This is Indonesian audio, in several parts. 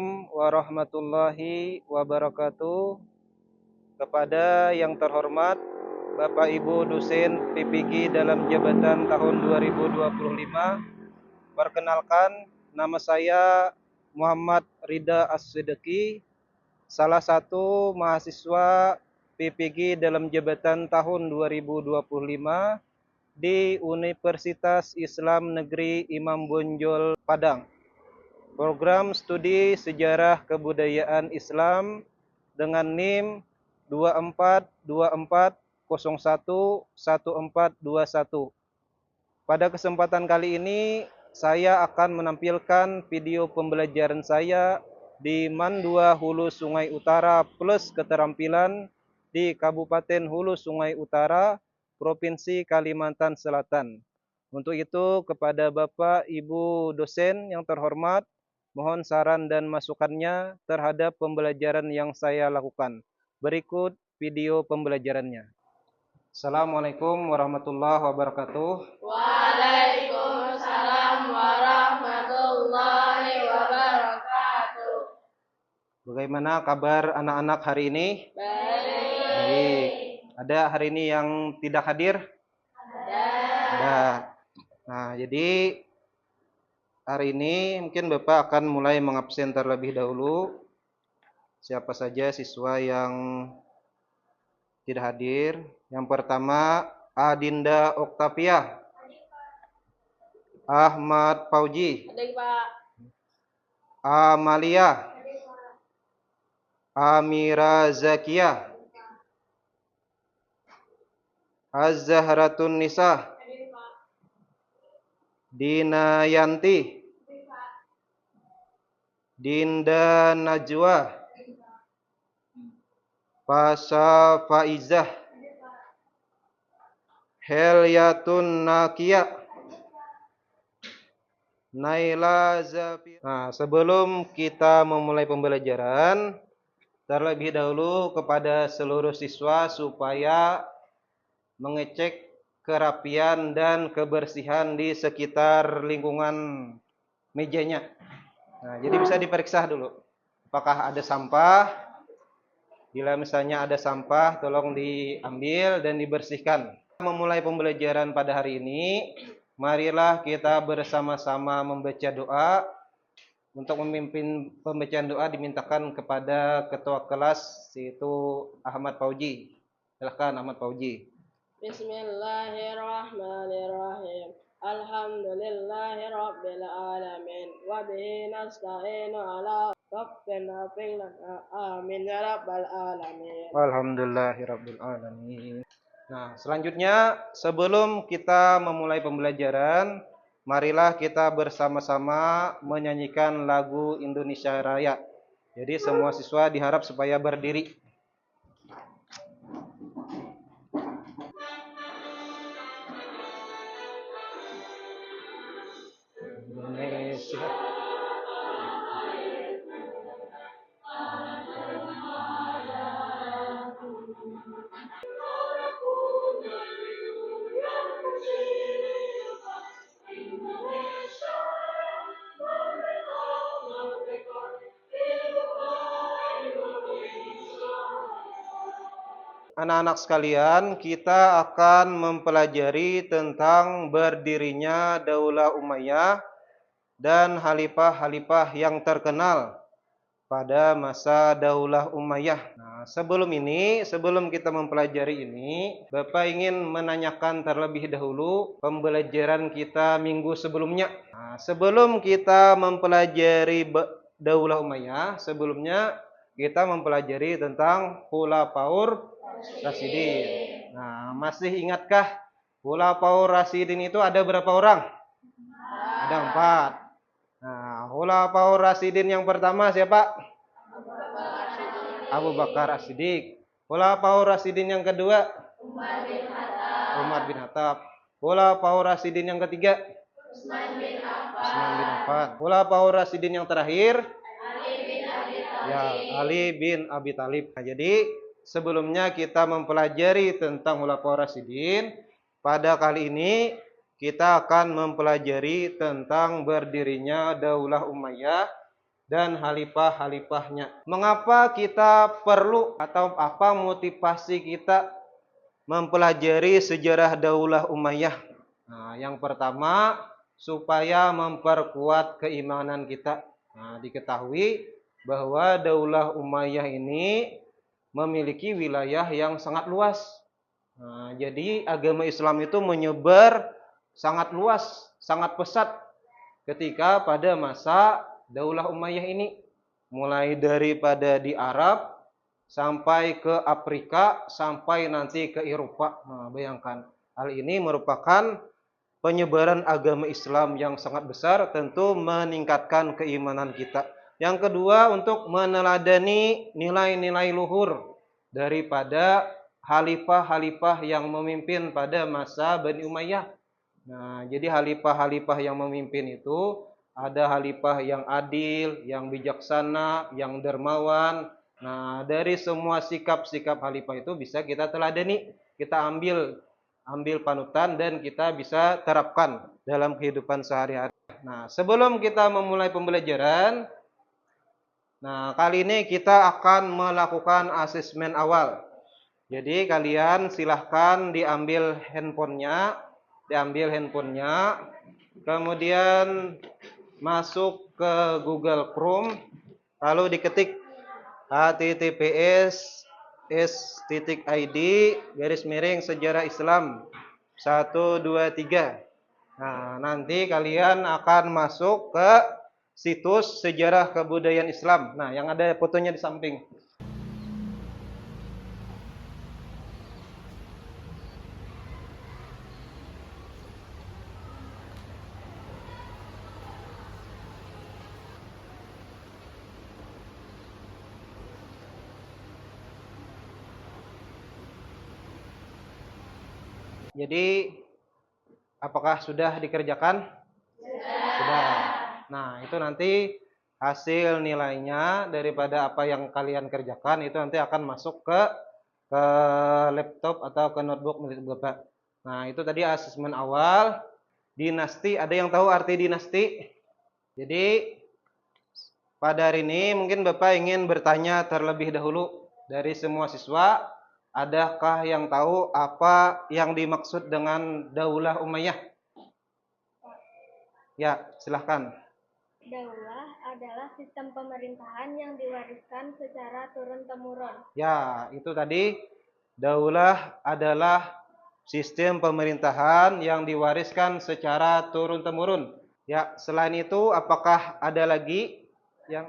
Assalamualaikum warahmatullahi wabarakatuh. Kepada yang terhormat Bapak Ibu dosen PPG dalam jabatan tahun 2025, perkenalkan nama saya Muhammad Rida As-Siddiqi, salah satu mahasiswa PPG dalam jabatan tahun 2025 di Universitas Islam Negeri Imam Bonjol Padang. Program Studi Sejarah Kebudayaan Islam dengan NIM 2424011421. Pada kesempatan kali ini saya akan menampilkan video pembelajaran saya di MAN 2 Hulu Sungai Utara plus keterampilan di Kabupaten Hulu Sungai Utara, Provinsi Kalimantan Selatan. Untuk itu kepada Bapak Ibu dosen yang terhormat, mohon saran dan masukannya terhadap pembelajaran yang saya lakukan. Berikut video pembelajarannya. Assalamualaikum warahmatullahi wabarakatuh. Waalaikumsalam warahmatullahi wabarakatuh. Bagaimana kabar anak-anak hari ini? Baik. Ada hari ini yang tidak hadir? Ada. Nah, jadi hari ini mungkin Bapak akan mulai mengabsen terlebih dahulu. Siapa saja siswa yang tidak hadir? Yang pertama, Adinda Oktavia. Ahmad Fauji. Adik, Pak. Amalia. Amira Zakia. Az-Zahratun Nisa. Dina Yanti. Dinda Najwa. Pasha Faizah. Helyatun Nakia. Naila Zafi. Nah, sebelum kita memulai pembelajaran, terlebih dahulu kepada seluruh siswa supaya mengecek kerapian dan kebersihan di sekitar lingkungan mejanya. Nah, jadi bisa diperiksa dulu. Apakah ada sampah? Bila misalnya ada sampah, tolong diambil dan dibersihkan. Memulai pembelajaran pada hari ini, marilah kita bersama-sama membaca doa. Untuk memimpin pembacaan doa dimintakan kepada ketua kelas, yaitu Ahmad Fauji. Silakan Ahmad Fauji. Bismillahirrahmanirrahim. Alhamdulillahi rabbil alamin. Wa bihi nasta'inu ala rabbina fil amin ya rabbal alamin. Alhamdulillahirabbil alamin. Nah, selanjutnya sebelum kita memulai pembelajaran, marilah kita bersama-sama menyanyikan lagu Indonesia Raya. Jadi semua siswa diharap supaya berdiri. Indonesia. Anak-anak sekalian, kita akan mempelajari tentang berdirinya Daulah Umayyah dan khalifah-khalifah yang terkenal pada masa Daulah Umayyah. Nah, sebelum kita mempelajari ini, Bapak ingin menanyakan terlebih dahulu pembelajaran kita minggu sebelumnya. Nah, sebelum kita mempelajari Daulah Umayyah, sebelumnya kita mempelajari tentang Khulafaur Rasyidin. Nah, masih ingatkah Khulafaur Rasyidin itu ada berapa orang? Ada 4. Nah, Khulafaur Rasyidin yang pertama siapa? Abu Bakar As-Siddiq. Khulafaur Rasyidin yang kedua? Umar bin Khattab. Khulafaur Rasyidin yang ketiga? Utsman bin Affan. Khulafaur Rasyidin yang terakhir? Ali bin Abi Thalib. Nah, jadi sebelumnya kita mempelajari tentang Khulafaur Rasyidin. Pada kali ini kita akan mempelajari tentang berdirinya Daulah Umayyah dan halifah-halifahnya. Mengapa kita perlu atau apa motivasi kita mempelajari sejarah Daulah Umayyah? Nah, yang pertama supaya memperkuat keimanan kita. Nah, diketahui bahwa Daulah Umayyah ini memiliki wilayah yang sangat luas. Nah, jadi agama Islam itu menyebar sangat luas, sangat pesat ketika pada masa Daulah Umayyah ini. Mulai daripada di Arab sampai ke Afrika, sampai nanti ke Eropa. Nah, bayangkan, hal ini merupakan penyebaran agama Islam yang sangat besar, tentu meningkatkan keimanan kita. Yang kedua, untuk meneladani nilai-nilai luhur daripada halifah-halifah yang memimpin pada masa Bani Umayyah. Nah, jadi halifah-halifah yang memimpin itu ada halifah yang adil, yang bijaksana, yang dermawan. Nah, dari semua sikap-sikap halifah itu bisa kita teladani, kita ambil panutan dan kita bisa terapkan dalam kehidupan sehari-hari. Nah, sebelum kita memulai pembelajaran, nah kali ini kita akan melakukan asesmen awal. Jadi kalian silahkan diambil handphonenya, kemudian masuk ke Google Chrome, lalu diketik https://sejarah Islam 123. Nah, nanti kalian akan masuk ke situs sejarah kebudayaan Islam. Nah, yang ada fotonya di samping. Jadi, apakah sudah dikerjakan? Sudah. Nah, itu nanti hasil nilainya daripada apa yang kalian kerjakan itu nanti akan masuk ke laptop atau ke notebook milik Bapak. Nah, itu tadi asesmen awal. Dinasti, ada yang tahu arti dinasti? Jadi, pada hari ini mungkin Bapak ingin bertanya terlebih dahulu dari semua siswa, adakah yang tahu apa yang dimaksud dengan Daulah Umayyah? Ya, silahkan. Daulah adalah sistem pemerintahan yang diwariskan secara turun-temurun. Ya, itu tadi. Daulah adalah sistem pemerintahan yang diwariskan secara turun-temurun. Ya, selain itu apakah ada lagi yang?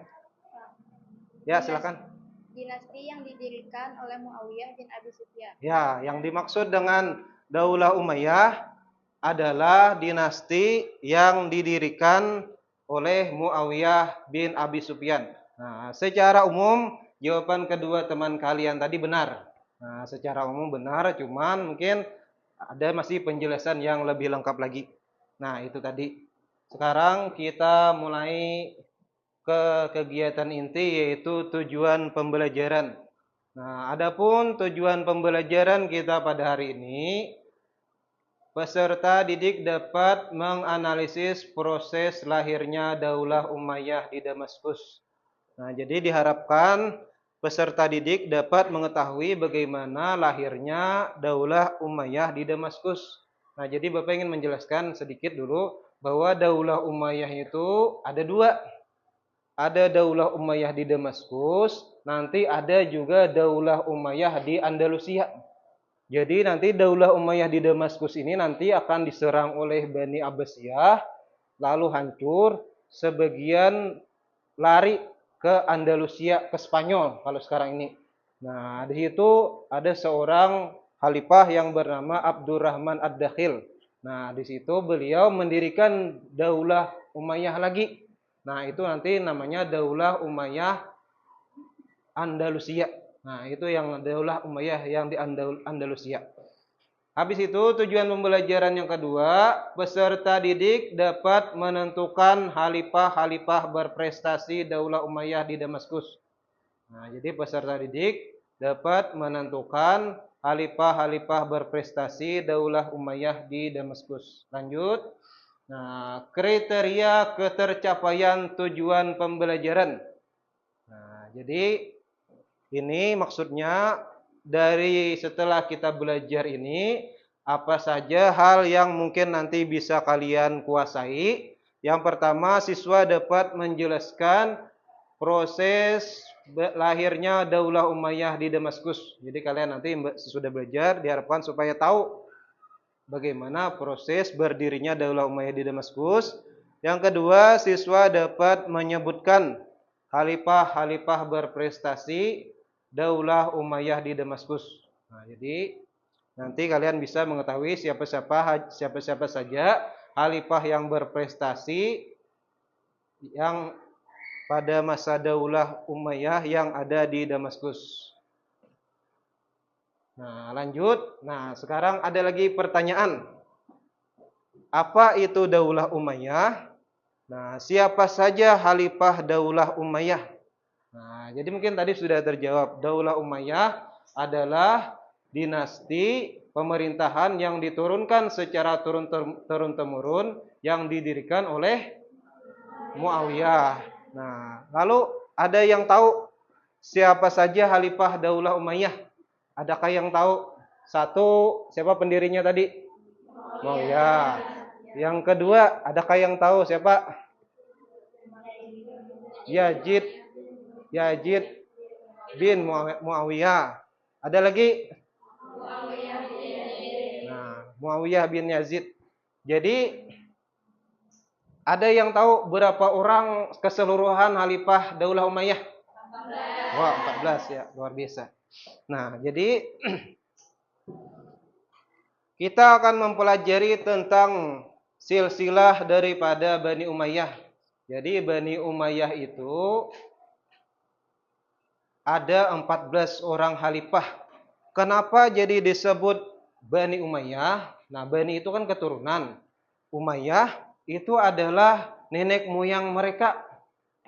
Ya, silakan. Dinasti yang didirikan oleh Muawiyah bin Abi Sufyan. Ya, yang dimaksud dengan Daulah Umayyah adalah dinasti yang didirikan oleh Muawiyah bin Abi Sufyan. Nah, secara umum jawaban kedua teman kalian tadi benar. Nah, secara umum benar, cuman mungkin ada masih penjelasan yang lebih lengkap lagi. Nah, itu tadi. Sekarang kita mulai ke kegiatan inti, yaitu tujuan pembelajaran. Nah, adapun tujuan pembelajaran kita pada hari ini, peserta didik dapat menganalisis proses lahirnya Daulah Umayyah di Damaskus. Nah, jadi diharapkan peserta didik dapat mengetahui bagaimana lahirnya Daulah Umayyah di Damaskus. Nah, jadi Bapak ingin menjelaskan sedikit dulu bahwa Daulah Umayyah itu ada dua. Ada Daulah Umayyah di Damaskus, nanti ada juga Daulah Umayyah di Andalusia. Jadi nanti Daulah Umayyah di Damaskus ini nanti akan diserang oleh Bani Abbasiyah, lalu hancur, sebagian lari ke Andalusia, ke Spanyol kalau sekarang ini. Nah, di situ ada seorang khalifah yang bernama Abdurrahman Ad-Dakhil. Nah, di situ beliau mendirikan Daulah Umayyah lagi. Nah, itu nanti namanya Daulah Umayyah Andalusia. Nah, itu yang Daulah Umayyah yang di Andalusia. Habis itu tujuan pembelajaran yang kedua, peserta didik dapat menentukan khalifah-khalifah berprestasi Daulah Umayyah di Damaskus. Nah, jadi peserta didik dapat menentukan khalifah-khalifah berprestasi Daulah Umayyah di Damaskus. Lanjut. Nah, kriteria ketercapaian tujuan pembelajaran. Nah, jadi ini maksudnya dari setelah kita belajar ini, apa saja hal yang mungkin nanti bisa kalian kuasai. Yang pertama, siswa dapat menjelaskan proses lahirnya Daulah Umayyah di Damaskus. Jadi kalian nanti sesudah belajar diharapkan supaya tahu bagaimana proses berdirinya Daulah Umayyah di Damaskus. Yang kedua, siswa dapat menyebutkan khalifah-khalifah berprestasi Daulah Umayyah di Damaskus. Nah, jadi nanti kalian bisa mengetahui siapa-siapa saja khalifah yang berprestasi yang pada masa Daulah Umayyah yang ada di Damaskus. Nah, lanjut. Nah, sekarang ada lagi pertanyaan. Apa itu Daulah Umayyah? Nah, siapa saja khalifah Daulah Umayyah? Nah, jadi mungkin tadi sudah terjawab. Daulah Umayyah adalah dinasti pemerintahan yang diturunkan secara turun-temurun yang didirikan oleh Muawiyah. Nah, lalu ada yang tahu siapa saja khalifah Daulah Umayyah? Adakah yang tahu? Satu, siapa pendirinya tadi? Muawiyah. Yang kedua, adakah yang tahu siapa? Yazid. Yazid bin Muawiyah. Ada lagi? Nah, Muawiyah bin Yazid. Jadi ada yang tahu berapa orang keseluruhan khalifah Daulah Umayyah? Wah, 14 ya, luar biasa. Nah, jadi kita akan mempelajari tentang silsilah daripada Bani Umayyah. Jadi Bani Umayyah itu ada 14 orang khalifah. Kenapa jadi disebut Bani Umayyah? Nah, Bani itu kan keturunan. Umayyah itu adalah nenek moyang mereka.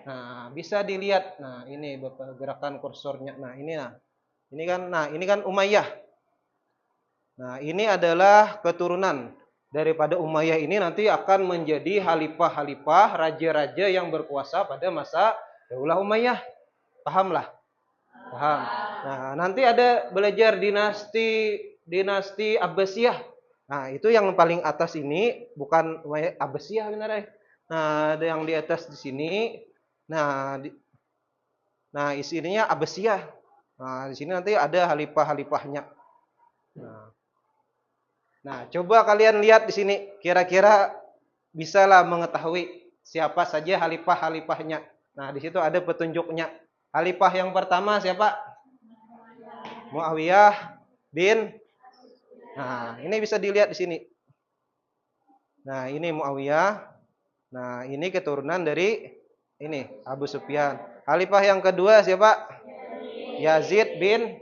Nah, bisa dilihat. Nah, ini Bapak gerakan kursornya. Nah, ini nah. Ini kan Umayyah. Nah, ini adalah keturunan daripada Umayyah ini nanti akan menjadi khalifah-khalifah, raja-raja yang berkuasa pada masa Daulah Umayyah. Pahamlah? Paham. Nah, nanti ada belajar dinasti Abbasiyah. Nah, itu yang paling atas ini bukan Abbasiyah benar ya. Nah, ada yang di atas di sini. Nah, isinya Abbasiyah. Nah, di sini nanti ada khalifah-khalifahnya. Nah, coba kalian lihat di sini, kira-kira bisalah mengetahui siapa saja khalifah-khalifahnya. Nah, di situ ada petunjuknya. Khalifah yang pertama siapa? Muawiyah bin. Nah, ini bisa dilihat di sini. Nah, ini Muawiyah. Nah, ini keturunan dari ini Abu Sufyan. Khalifah yang kedua siapa? Yazid bin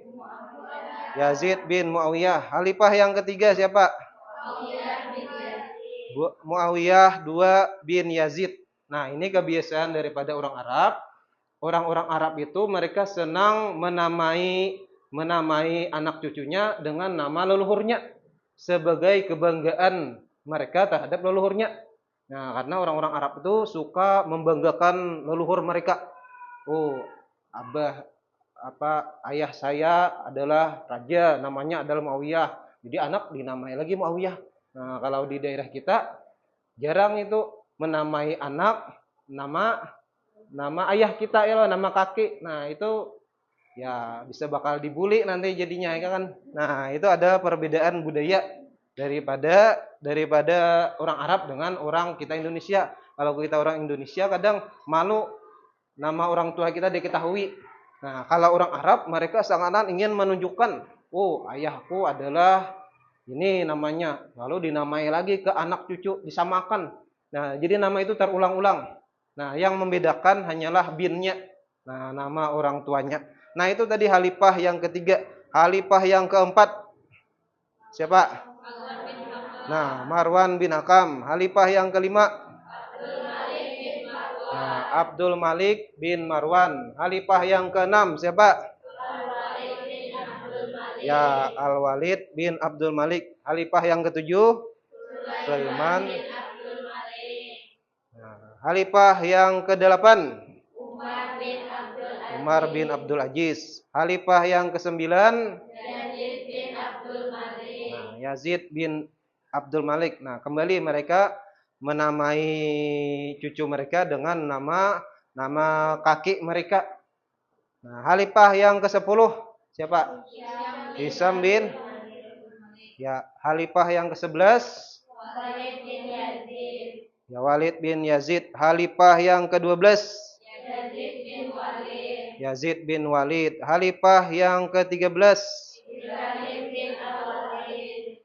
Muawiyah. Khalifah yang ketiga siapa? Muawiyah bin Yazid. Nah, ini kebiasaan daripada orang Arab. Orang-orang Arab itu mereka senang menamai anak cucunya dengan nama leluhurnya sebagai kebanggaan mereka terhadap leluhurnya. Nah, karena orang-orang Arab itu suka membanggakan leluhur mereka. Oh, ayah saya adalah raja, namanya adalah Muawiyah. Jadi anak dinamai lagi Muawiyah. Nah, kalau di daerah kita jarang itu menamai anak nama ayah kita ya, nama kakek. Nah, itu ya bisa bakal dibully nanti jadinya ya kan. Nah, itu ada perbedaan budaya daripada orang Arab dengan orang kita Indonesia. Kalau kita orang Indonesia kadang malu nama orang tua kita diketahui. Nah, kalau orang Arab mereka sangat ingin menunjukkan, oh, ayahku adalah ini namanya. Lalu dinamai lagi ke anak cucu, disamakan. Nah, jadi nama itu terulang-ulang. Nah, yang membedakan hanyalah binnya. Nah, nama orang tuanya. Nah, itu tadi khalifah yang ketiga. Khalifah yang keempat siapa? Nah, Marwan bin Hakam. Khalifah yang kelima? Nah, Abdul Malik bin Marwan. Khalifah yang keenam siapa? Ya, Al-Walid bin Abdul Malik. Khalifah yang ketujuh? Sulaiman. Khalifah yang ke-8 Umar bin Abdul Umar bin Abdul Aziz. Khalifah yang ke-9 Yazid bin Abdul Malik. Nah, Yazid bin Abdul Malik. Nah, kembali mereka menamai cucu mereka dengan nama kakek mereka. Nah, Khalifah yang ke-10 siapa? Hisam bin Ya, Khalifah yang ke-11 Walid bin Yazid. ya Walid bin Yazid. Khalifah yang ke-12 Yazid bin Walid. Yazid bin Walid. Khalifah yang ke-13 Ibrahim bin Al-Walid.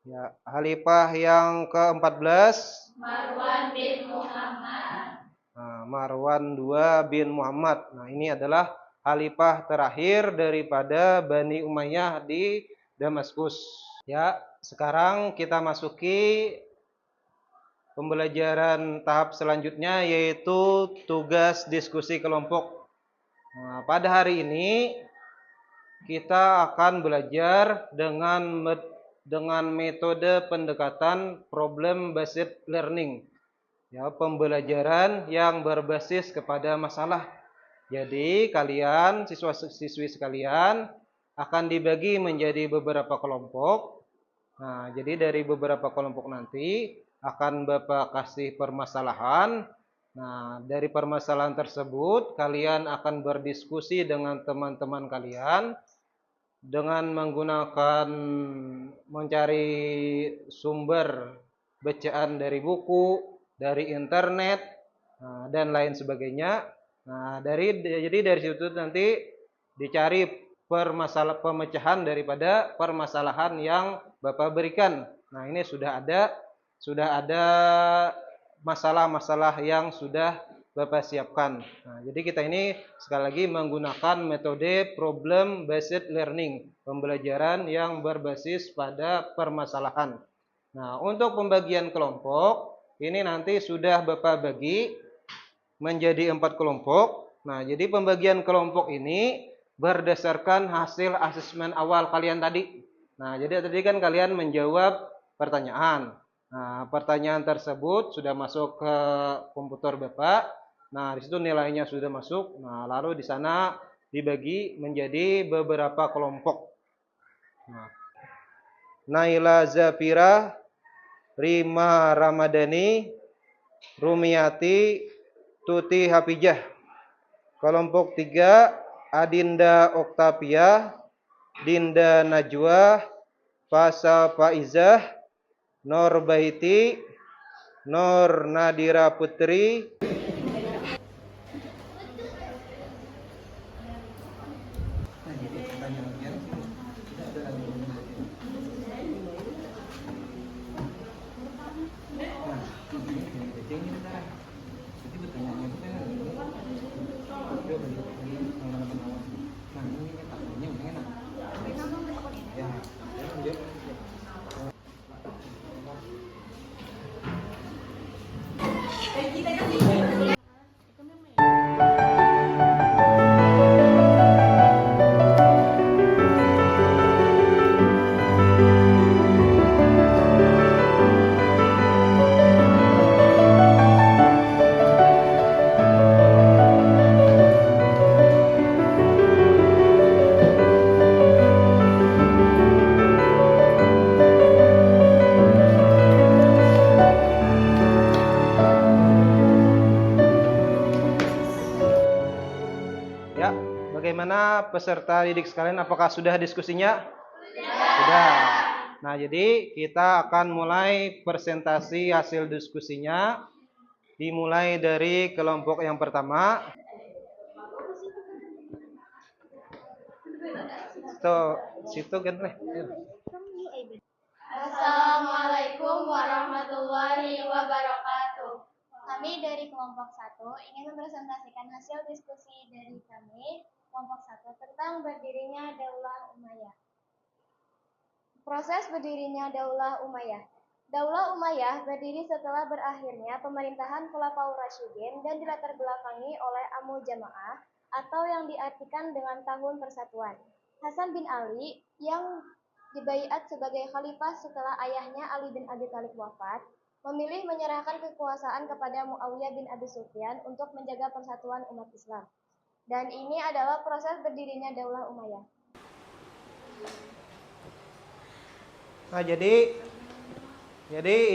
ya Khalifah yang ke-14 Marwan bin Muhammad. Nah, Marwan II bin Muhammad. Nah, ini adalah khalifah terakhir daripada Bani Umayyah di Damaskus. Ya, sekarang kita masuki pembelajaran tahap selanjutnya yaitu tugas diskusi kelompok. Nah, pada hari ini kita akan belajar dengan metode pendekatan problem based learning. Ya, pembelajaran yang berbasis kepada masalah. Jadi kalian siswa-siswi sekalian akan dibagi menjadi beberapa kelompok. Nah, jadi dari beberapa kelompok nanti akan Bapak kasih permasalahan. Nah, dari permasalahan tersebut kalian akan berdiskusi dengan teman-teman kalian dengan menggunakan mencari sumber bacaan dari buku, dari internet, dan lain sebagainya. Nah, jadi dari situ nanti dicari pemecahan daripada permasalahan yang Bapak berikan. Nah, ini sudah ada masalah-masalah yang sudah Bapak siapkan. Nah, jadi kita ini sekali lagi menggunakan metode problem based learning, pembelajaran yang berbasis pada permasalahan. Nah, untuk pembagian kelompok ini nanti sudah Bapak bagi menjadi 4 kelompok. Nah, jadi pembagian kelompok ini berdasarkan hasil asesmen awal kalian tadi. Nah, jadi tadi kan kalian menjawab pertanyaan. Nah, pertanyaan tersebut sudah masuk ke komputer Bapak. Nah, di situ nilainya sudah masuk. Nah, lalu di sana dibagi menjadi beberapa kelompok. Nah, Naila Zafira, Rima Ramadhani, Rumiati, Tuti Hafijah. Kelompok 3, Adinda Oktavia, Dinda Najwa, Fasa Faizah, Nur Baiti, Nur Nadira Putri, ya. Bagaimana peserta didik sekalian? Apakah sudah diskusinya? Sudah. Nah, jadi kita akan mulai presentasi hasil diskusinya. Dimulai dari kelompok yang pertama. Situ kan. Assalamualaikum warahmatullahi wabarakatuh. Kami dari kelompok 1 ingin mempresentasikan hasil diskusi dari kami, kelompok 1, tentang berdirinya Daulah Umayyah. Proses berdirinya Daulah Umayyah. Daulah Umayyah berdiri setelah berakhirnya pemerintahan Khulafaur Rasyidin dan dilatar belakangi oleh Amul Jamaah atau yang diartikan dengan tahun persatuan. Hasan bin Ali yang dibaiat sebagai khalifah setelah ayahnya Ali bin Abi Thalib wafat, memilih menyerahkan kekuasaan kepada Muawiyah bin Abi Sufyan untuk menjaga persatuan umat Islam. Dan ini adalah proses berdirinya Daulah Umayyah. Nah, jadi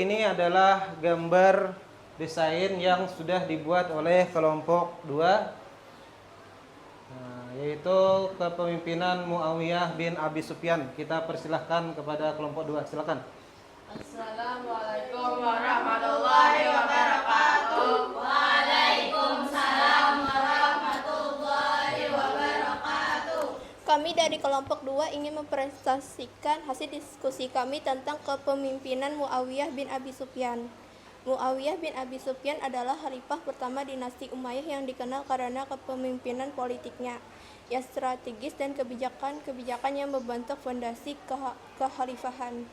ini adalah gambar desain yang sudah dibuat oleh kelompok 2, yaitu kepemimpinan Muawiyah bin Abi Sufyan. Kita persilahkan kepada kelompok 2, silakan. Assalamualaikum warahmatullahi wabarakatuh. Waalaikumsalam warahmatullahi wabarakatuh. Kami dari kelompok 2 ingin mempresentasikan hasil diskusi kami tentang kepemimpinan Muawiyah bin Abi Sufyan. Muawiyah bin Abi Sufyan adalah khalifah pertama dinasti Umayyah yang dikenal karena kepemimpinan politiknya yang strategis dan kebijakan yang membentuk fondasi kekhalifahan.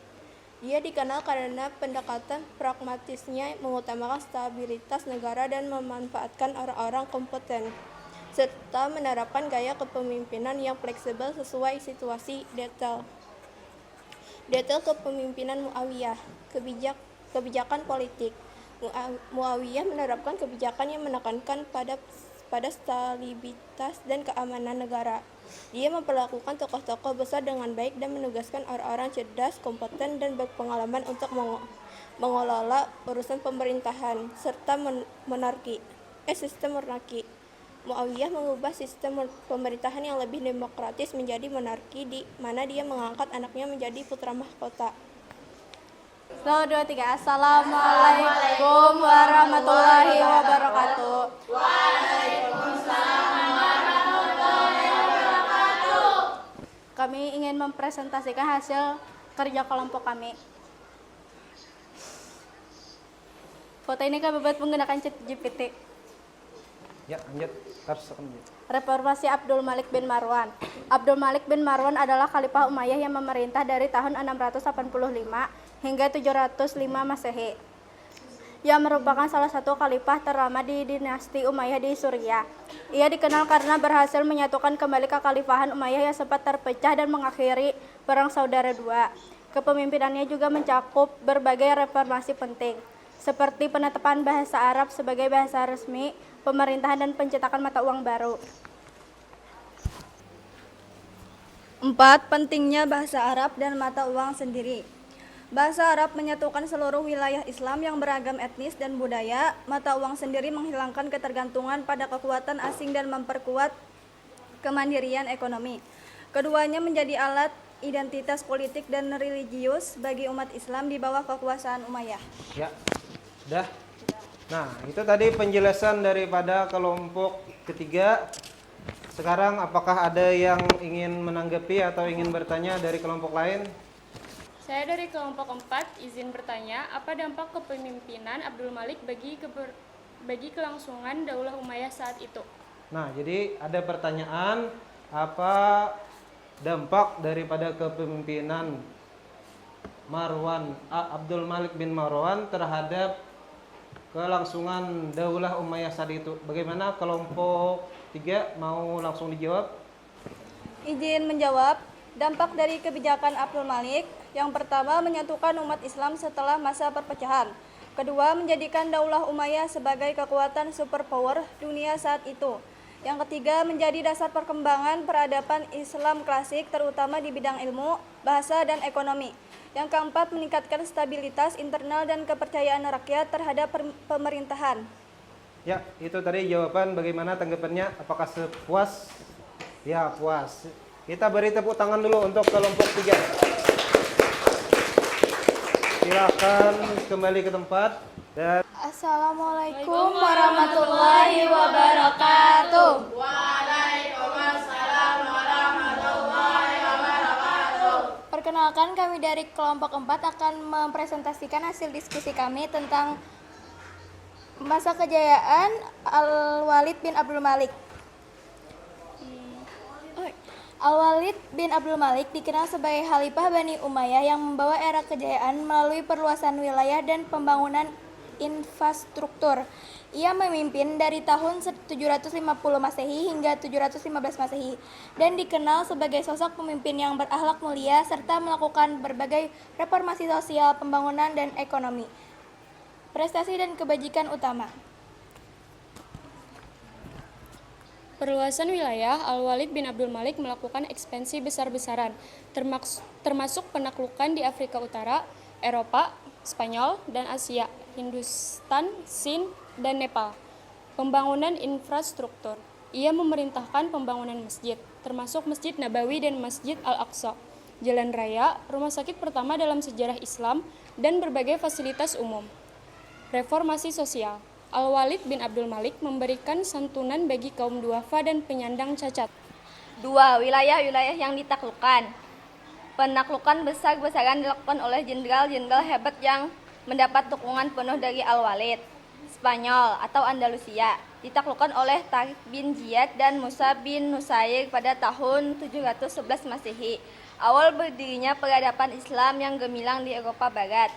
Dia dikenal karena pendekatan pragmatisnya mengutamakan stabilitas negara dan memanfaatkan orang-orang kompeten, serta menerapkan gaya kepemimpinan yang fleksibel sesuai situasi. Detail kepemimpinan Muawiyah. Kebijakan politik. Muawiyah menerapkan kebijakan yang menekankan pada stabilitas dan keamanan negara. Dia memperlakukan tokoh-tokoh besar dengan baik dan menugaskan orang-orang cerdas, kompeten, dan berpengalaman untuk mengelola urusan pemerintahan serta sistem monarki. Muawiyah mengubah sistem pemerintahan yang lebih demokratis menjadi monarki, di mana dia mengangkat anaknya menjadi putra mahkota. 1, 2, 3. Assalamualaikum warahmatullahi wabarakatuh. Kami ingin mempresentasikan hasil kerja kelompok kami. Foto ini kami buat menggunakan ChatGPT. Ya, lanjut. Reformasi Abdul Malik bin Marwan. Abdul Malik bin Marwan adalah khalifah Umayyah yang memerintah dari tahun 685 hingga 705 Masehi. Ia merupakan salah satu khalifah terlama di dinasti Umayyah di Suriah. Ia dikenal karena berhasil menyatukan kembali kekhalifahan Umayyah yang sempat terpecah dan mengakhiri Perang Saudara II. Kepemimpinannya juga mencakup berbagai reformasi penting, seperti penetapan bahasa Arab sebagai bahasa resmi, pemerintahan dan pencetakan mata uang baru. 4. Pentingnya bahasa Arab dan mata uang sendiri. Bahasa Arab menyatukan seluruh wilayah Islam yang beragam etnis dan budaya. Mata uang sendiri menghilangkan ketergantungan pada kekuatan asing dan memperkuat kemandirian ekonomi. Keduanya menjadi alat identitas politik dan religius bagi umat Islam di bawah kekuasaan Umayyah. Ya, sudah. Nah, itu tadi penjelasan daripada kelompok ketiga. Sekarang apakah ada yang ingin menanggapi atau ingin bertanya dari kelompok lain? Saya dari kelompok 4 izin bertanya, apa dampak kepemimpinan Abdul Malik bagi kelangsungan Daulah Umayyah saat itu? Nah, jadi ada pertanyaan, apa dampak daripada kepemimpinan Abdul Malik bin Marwan terhadap kelangsungan Daulah Umayyah saat itu? Bagaimana kelompok 3 mau langsung dijawab? Izin menjawab. Dampak dari kebijakan Abdul Malik, yang pertama menyatukan umat Islam setelah masa perpecahan. Kedua, menjadikan Daulah Umayyah sebagai kekuatan superpower dunia saat itu. Yang ketiga, menjadi dasar perkembangan peradaban Islam klasik terutama di bidang ilmu, bahasa, dan ekonomi. Yang keempat, meningkatkan stabilitas internal dan kepercayaan rakyat terhadap pemerintahan. Ya, itu tadi jawaban. Bagaimana tanggapannya? Apakah sepuas? Ya, puas. Kita beri tepuk tangan dulu untuk kelompok 3. Silakan kembali ke tempat. Dan Assalamualaikum warahmatullahi wabarakatuh. Waalaikumsalam warahmatullahi wabarakatuh. Perkenalkan, kami dari kelompok 4 akan mempresentasikan hasil diskusi kami tentang masa kejayaan Al-Walid bin Abdul Malik. Al-Walid bin Abdul Malik dikenal sebagai khalifah Bani Umayyah yang membawa era kejayaan melalui perluasan wilayah dan pembangunan infrastruktur. Ia memimpin dari tahun 750 Masehi hingga 715 Masehi dan dikenal sebagai sosok pemimpin yang berakhlak mulia serta melakukan berbagai reformasi sosial, pembangunan, dan ekonomi. Prestasi dan kebajikan utama. Perluasan wilayah, Al-Walid bin Abdul Malik melakukan ekspansi besar-besaran, termasuk penaklukan di Afrika Utara, Eropa, Spanyol, dan Asia, Hindustan, Sind, dan Nepal. Pembangunan infrastruktur. Ia memerintahkan pembangunan masjid, termasuk Masjid Nabawi dan Masjid Al-Aqsa, jalan raya, rumah sakit pertama dalam sejarah Islam, dan berbagai fasilitas umum. Reformasi sosial. Al-Walid bin Abdul Malik memberikan santunan bagi kaum duafa dan penyandang cacat. 2. Wilayah-wilayah yang ditaklukkan. Penaklukan besar-besaran dilakukan oleh jenderal-jenderal hebat yang mendapat dukungan penuh dari Al-Walid. Spanyol atau Andalusia ditaklukkan oleh Tariq bin Ziyad dan Musa bin Nusair pada tahun 711 Masehi. Awal berdirinya peradaban Islam yang gemilang di Eropa Barat.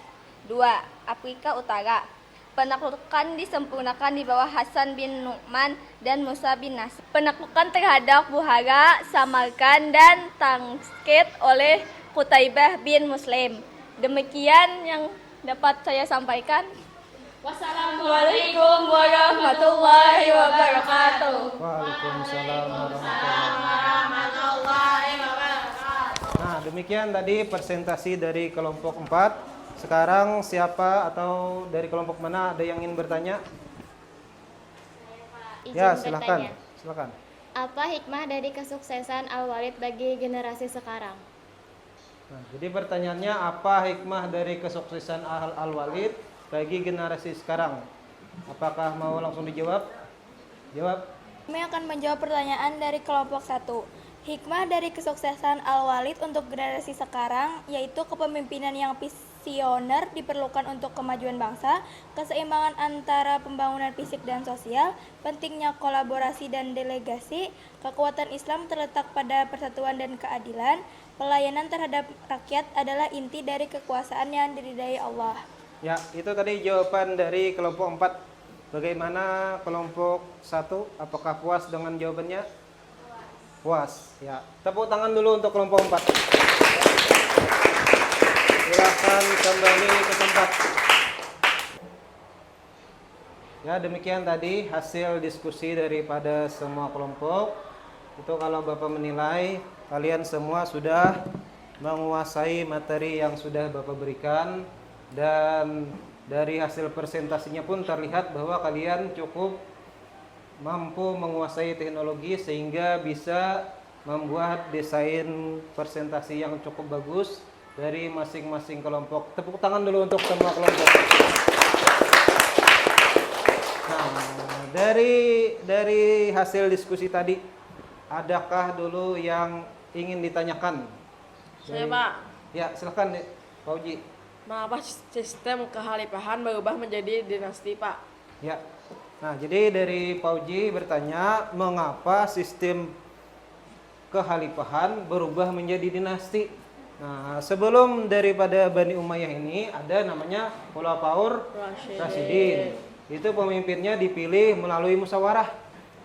2. Afrika Utara. Penaklukan disempurnakan di bawah Hasan bin Nu'man dan Musa bin Nasr. Penaklukan terhadap Buhara, Samarkand, dan Tangkit oleh Qutaibah bin Muslim. Demikian yang dapat saya sampaikan. Wassalamualaikum warahmatullahi wabarakatuh. Waalaikumsalam warahmatullahi wabarakatuh. Nah, demikian tadi presentasi dari kelompok 4. Sekarang siapa atau dari kelompok mana ada yang ingin bertanya? Ya, silakan. Silakan. Apa hikmah dari kesuksesan Al-Walid bagi generasi sekarang? Nah, jadi pertanyaannya apa hikmah dari kesuksesan Al-Walid bagi generasi sekarang? Apakah mau langsung dijawab? Jawab. Kami akan menjawab pertanyaan dari kelompok 1. Hikmah dari kesuksesan Al-Walid untuk generasi sekarang yaitu kepemimpinan yang visioner diperlukan untuk kemajuan bangsa, keseimbangan antara pembangunan fisik dan sosial, pentingnya kolaborasi dan delegasi, kekuatan Islam terletak pada persatuan dan keadilan, pelayanan terhadap rakyat adalah inti dari kekuasaan yang diridai Allah. Ya, itu tadi jawaban dari kelompok 4. Bagaimana kelompok 1? Apakah puas dengan jawabannya? Puas. Ya, tepuk tangan dulu untuk kelompok 4. Silakan kembali ke tempat. Ya, demikian tadi hasil diskusi daripada semua kelompok. Itu kalau Bapak menilai kalian semua sudah menguasai materi yang sudah Bapak berikan, dan dari hasil presentasinya pun terlihat bahwa kalian cukup mampu menguasai teknologi sehingga bisa membuat desain presentasi yang cukup bagus dari masing-masing kelompok. Tepuk tangan dulu untuk semua kelompok. Nah, dari hasil diskusi tadi, adakah dulu yang ingin ditanyakan? Saya, Pak. Ya, silakan Pak Uji. Mengapa sistem kehalifahan berubah menjadi dinasti, Pak? Ya. Nah, jadi dari Pak Uji bertanya, mengapa sistem kehalifahan berubah menjadi dinasti? Nah, sebelum daripada Bani Umayyah ini ada namanya Khulafaur Rasyidin. Itu pemimpinnya dipilih melalui musyawarah.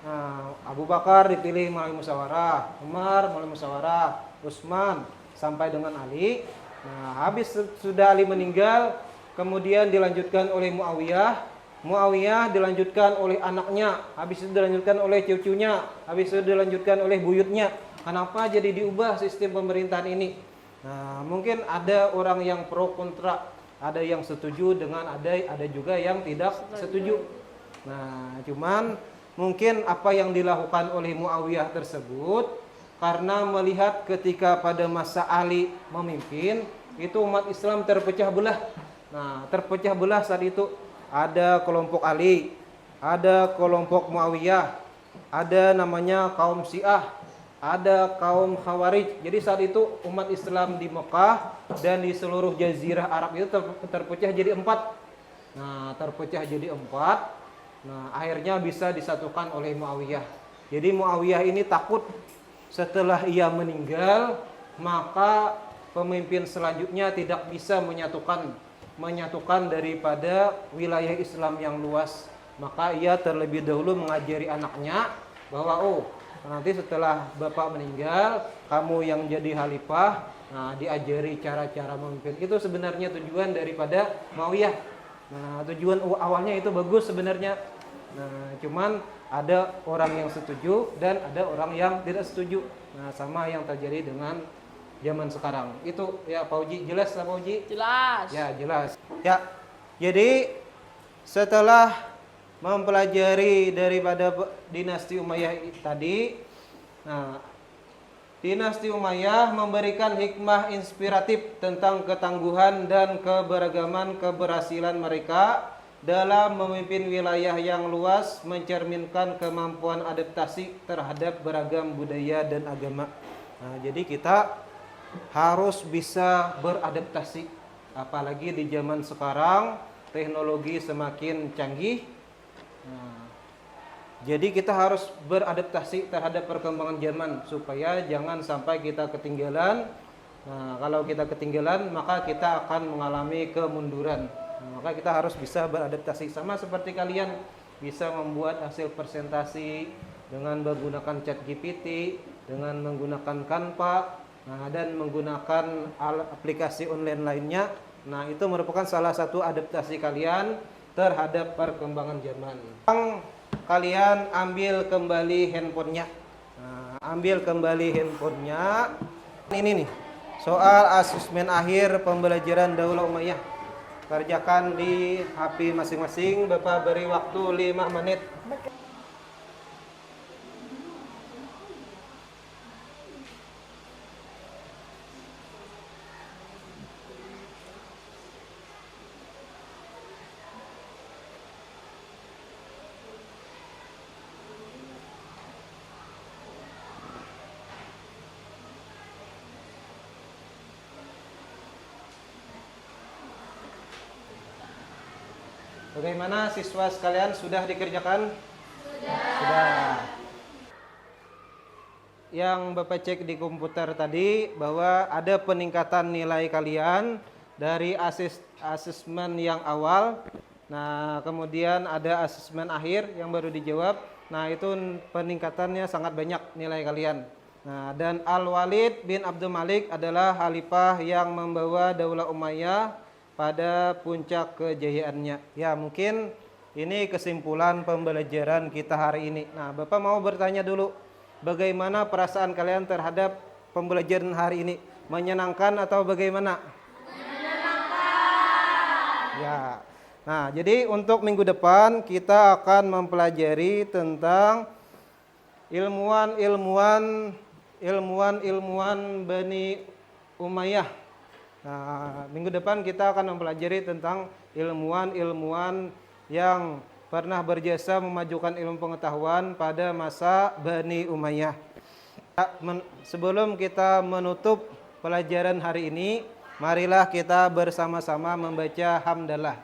Nah, Abu Bakar dipilih melalui musyawarah, Umar melalui musyawarah, Utsman sampai dengan Ali. Nah, habis sudah Ali meninggal, kemudian dilanjutkan oleh Muawiyah. Muawiyah dilanjutkan oleh anaknya, habis itu dilanjutkan oleh cucunya, habis itu dilanjutkan oleh buyutnya. Kenapa jadi diubah sistem pemerintahan ini? Nah, mungkin ada orang yang pro kontra, ada yang setuju dengan ada juga yang tidak setuju. Nah, cuman mungkin apa yang dilakukan oleh Muawiyah tersebut karena melihat ketika pada masa Ali memimpin, itu umat Islam terpecah belah. Nah, terpecah belah saat itu. Ada kelompok Ali, ada kelompok Muawiyah, ada namanya kaum Syiah, ada kaum Khawarij. Jadi saat itu umat Islam di Mekah dan di seluruh jazirah Arab itu terpecah jadi 4. Nah, terpecah jadi 4. Nah, akhirnya bisa disatukan oleh Muawiyah. Jadi Muawiyah ini takut setelah ia meninggal, maka pemimpin selanjutnya tidak bisa menyatukan daripada wilayah Islam yang luas. Maka ia terlebih dahulu mengajari anaknya bahwa nanti setelah bapak meninggal, kamu yang jadi khalifah. Nah, diajari cara-cara memimpin. Itu sebenarnya tujuan daripada Muawiyah. Nah, tujuan awalnya itu bagus sebenarnya. Nah, cuman ada orang yang setuju dan ada orang yang tidak setuju. Nah, sama yang terjadi dengan zaman sekarang. Itu ya Pak Uji, jelas lah Pak Uji? Jelas. Ya, jelas. Ya. Jadi setelah mempelajari daripada dinasti Umayyah tadi, nah, dinasti Umayyah memberikan hikmah inspiratif tentang ketangguhan dan keberagaman keberhasilan mereka dalam memimpin wilayah yang luas, mencerminkan kemampuan adaptasi terhadap beragam budaya dan agama. Nah, jadi kita harus bisa beradaptasi, apalagi di zaman sekarang teknologi semakin canggih. Nah, jadi kita harus beradaptasi terhadap perkembangan zaman supaya jangan sampai kita ketinggalan. Nah, kalau kita ketinggalan maka kita akan mengalami kemunduran. Nah, maka kita harus bisa beradaptasi, sama seperti kalian bisa membuat hasil presentasi dengan menggunakan ChatGPT, dengan menggunakan Canva, nah, dan menggunakan aplikasi online lainnya. Nah, itu merupakan salah satu adaptasi kalian terhadap perkembangan zaman. Kalian ambil kembali handphonenya. Nah, ambil kembali handphonenya. Ini nih, soal asesmen akhir pembelajaran Daulah Umayyah. Kerjakan di HP masing-masing. Bapak beri waktu 5 menit. Bagaimana siswa sekalian, sudah dikerjakan? Sudah. Yang Bapak cek di komputer tadi bahwa ada peningkatan nilai kalian dari asesmen yang awal. Nah, kemudian ada asesmen akhir yang baru dijawab. Nah, itu peningkatannya sangat banyak nilai kalian. Nah, dan Al-Walid bin Abdul Malik adalah khalifah yang membawa Daulah Umayyah pada puncak kejayaannya. Ya, mungkin ini kesimpulan pembelajaran kita hari ini. Nah, Bapak mau bertanya dulu, bagaimana perasaan kalian terhadap pembelajaran hari ini? Menyenangkan atau bagaimana? Menyenangkan. Ya. Nah, jadi untuk minggu depan kita akan mempelajari tentang ilmuwan Bani Umayyah. Nah, minggu depan kita akan mempelajari tentang ilmuwan yang pernah berjasa memajukan ilmu pengetahuan pada masa Bani Umayyah. Sebelum kita menutup pelajaran hari ini, marilah kita bersama-sama membaca hamdalah.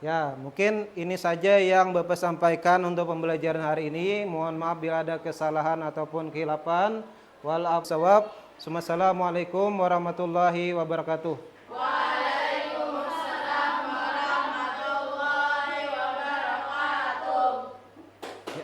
Ya, mungkin ini saja yang Bapak sampaikan untuk pembelajaran hari ini. Mohon maaf bila ada kesalahan ataupun kehilapan. Wal-aqsawab. Assalamualaikum warahmatullahi wabarakatuh. Waalaikumsalam warahmatullahi wabarakatuh. Ya,